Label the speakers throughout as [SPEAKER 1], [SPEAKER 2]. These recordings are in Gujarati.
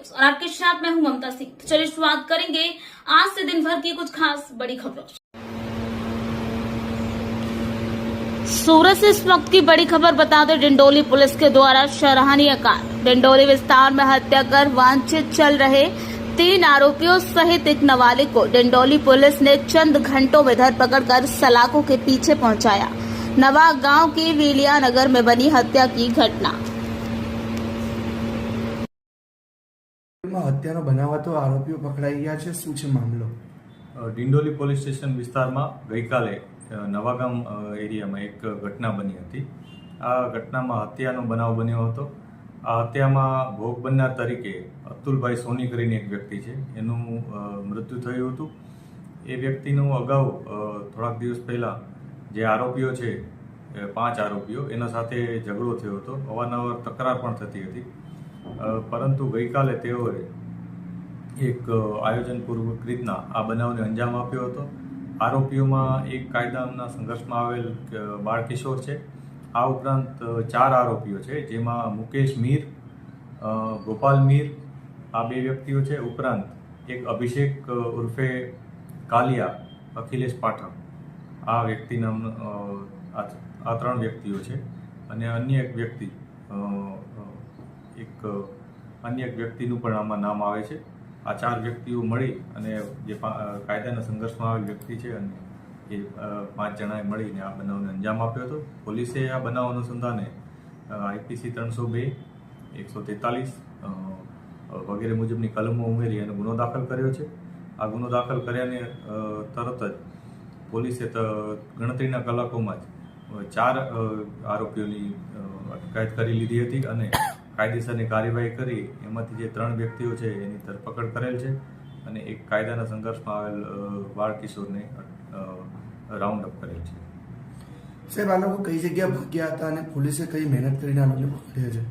[SPEAKER 1] न्यूज और आपके साथ मैं हूं ममता सिंह। तो चलिए शुरुआत करेंगे आज से दिन भर की कुछ खास बड़ी खबरों। सूरत से इस वक्त की बड़ी खबर बता दें, डिंडोली पुलिस के द्वारा सराहनीय कार्य। डिंडोली विस्तार में हत्या कर वांछित चल रहे 3 आरोपियों सहित एक नाबालिग को डिंडोली पुलिस ने चंद घंटों में धरपकड़ कर सलाखों के पीछे पहुंचाया। नवा गांव की वीलिया नगर में बनी हत्या की घटना।
[SPEAKER 2] हत्याનો બનાવ હતો, આરોપીઓ પકડાઈ ગયા છે, શું છે મામલો?
[SPEAKER 3] ડિંડોલી પોલીસ સ્ટેશન વિસ્તારમાં ગઈકાલે નવાગામ એરિયામાં એક ઘટના બની હતી। આ ઘટનામાં હત્યાનો બનાવ બન્યો હતો। આ હત્યામાં ભોગ બનનાર તરીકે અતુલભાઈ સોની કરીને એક વ્યક્તિ છે, એનું મૃત્યુ થયું હતું। એ વ્યક્તિનું અગાઉ થોડાક દિવસ પહેલાં જે આરોપીઓ છે 5 આરોપીઓ એના સાથે ઝઘડો થયો હતો, અવારનવાર તકરાર પણ થતી હતી। પરંતુ ગઈકાલે તેઓએ એક આયોજનપૂર્વક રીતના આ બનાવને અંજામ આપ્યો હતો। આરોપીઓમાં એક કાયદાના સંઘર્ષમાં આવેલ બાળ કિશોર છે। આ ઉપરાંત 4 આરોપીઓ છે, જેમાં મુકેશ મીર, ગોપાલ મીર આ 2 વ્યક્તિઓ છે। ઉપરાંત એક અભિષેક ઉર્ફે કાલિયા, અખિલેશ પાઠક આ વ્યક્તિ નામ આ 3 વ્યક્તિઓ છે। અને અન્ય એક વ્યક્તિનું પણ આમાં નામ આવે છે। આ 4 વ્યક્તિઓ મળી અને જે કાયદાના સંઘર્ષમાં આવેલ વ્યક્તિ છે અને એ 5 જણાએ મળીને આ બનાવને અંજામ આપ્યો હતો। પોલીસે આ બનાવ અનુસંધાને IPC 302, 143 વગેરે મુજબની કલમો ઉમેરી અને ગુનો દાખલ કર્યો છે। આ ગુનો દાખલ કર્યાને તરત જ પોલીસે ગણતરીના કલાકોમાં જ 4 આરોપીઓની અટકાયત કરી લીધી હતી અને કાયદેસરની કાર્યવાહી કરી એમાંથી જે 3 વ્યક્તિઓ છે એની ધરપકડ કરેલ છે અને એક કાયદાના સંઘર્ષમાં આવેલ બાળ કિશોરને રાઉન્ડ અપ કરેલ છે।
[SPEAKER 2] સાહેબ, આ લોકો કઈ જગ્યા ભાગ્યા હતા અને પોલીસે કઈ મહેનત કરીને આ લોકોને પકડ્યા છે?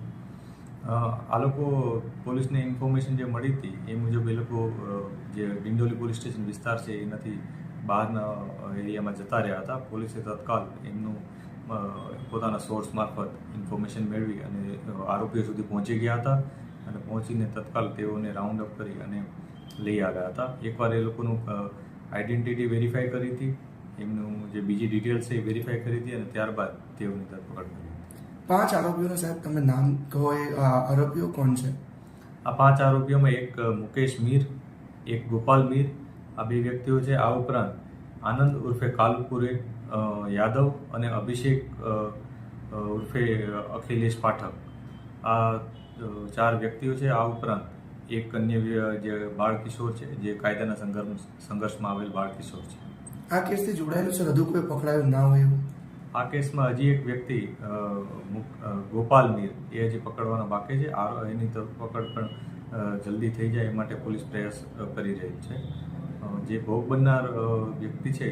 [SPEAKER 3] આ લોકો પોલીસને ઇન્ફોર્મેશન જે મળી હતી એ મુજબ એ લોકો જે ડિંડોલી પોલીસ સ્ટેશન વિસ્તાર છે એનાથી બહારના એરિયામાં જતા રહ્યા હતા। પોલીસે તત્કાલ એમનું પોતાના સોર્સ મારફત ઇન્ફોર્મેશન મેળવી અને આરોપીઓ સુધી પહોંચી ગયા હતા અને પહોંચીને તત્કાલ તેઓને રાઉન્ડ અપ કરી અને લઈ આવ્યા હતા। એકવાર એ લોકોનું આઈડેન્ટિટી વેરીફાઈ કરી હતી, એમનું જે બીજી ડિટેલ્સ છે એ વેરીફાઈ કરી હતી અને ત્યારબાદ તેઓની ધરપકડ કરી હતી।
[SPEAKER 2] 5 આરોપીઓના સાહેબ તમે નામ કહો, એ આરોપીઓ કોણ છે?
[SPEAKER 3] આ 5 આરોપીઓમાં એક મુકેશ મીર, એક ગોપાલ મીર આ 2 વ્યક્તિઓ છે। આ ઉપરાંત આનંદ ઉર્ફે કાલુપુરે યાદવ અને અભિષેક ઉર્ફે અખિલેશ પાઠક આ 4 વ્યક્તિઓ છે। આ ઉપરાંત એક અન્ય જે બાળ કિશોર છે, જે કાયદાના સંઘર્ષમાં આવેલ બાળ કિશોર છે।
[SPEAKER 2] આ કેસથી જોડાયેલું છે, વધુ કોઈ પકડાયું ના હોય એવું?
[SPEAKER 3] આ કેસમાં હજી એક વ્યક્તિ ગોપાલ મીર એ હજી પકડવાના બાકી છે। એની ધરપકડ પણ જલ્દી થઈ જાય એ માટે પોલીસ પ્રયાસ કરી રહી છે। જે ભોગ બનનાર વ્યક્તિ છે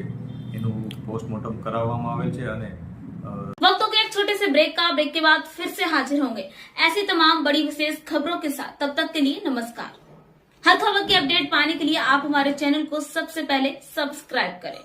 [SPEAKER 3] એનું पोस्टमार्टम करावવામાં आवेल છે અને
[SPEAKER 1] वक्तों के एक छोटे से ब्रेक के बाद फिर से हाजिर होंगे ऐसी तमाम बड़ी विशेष खबरों के साथ। तब तक के लिए नमस्कार। हर खबर की अपडेट पाने के लिए आप हमारे चैनल को सबसे पहले सब्सक्राइब करें।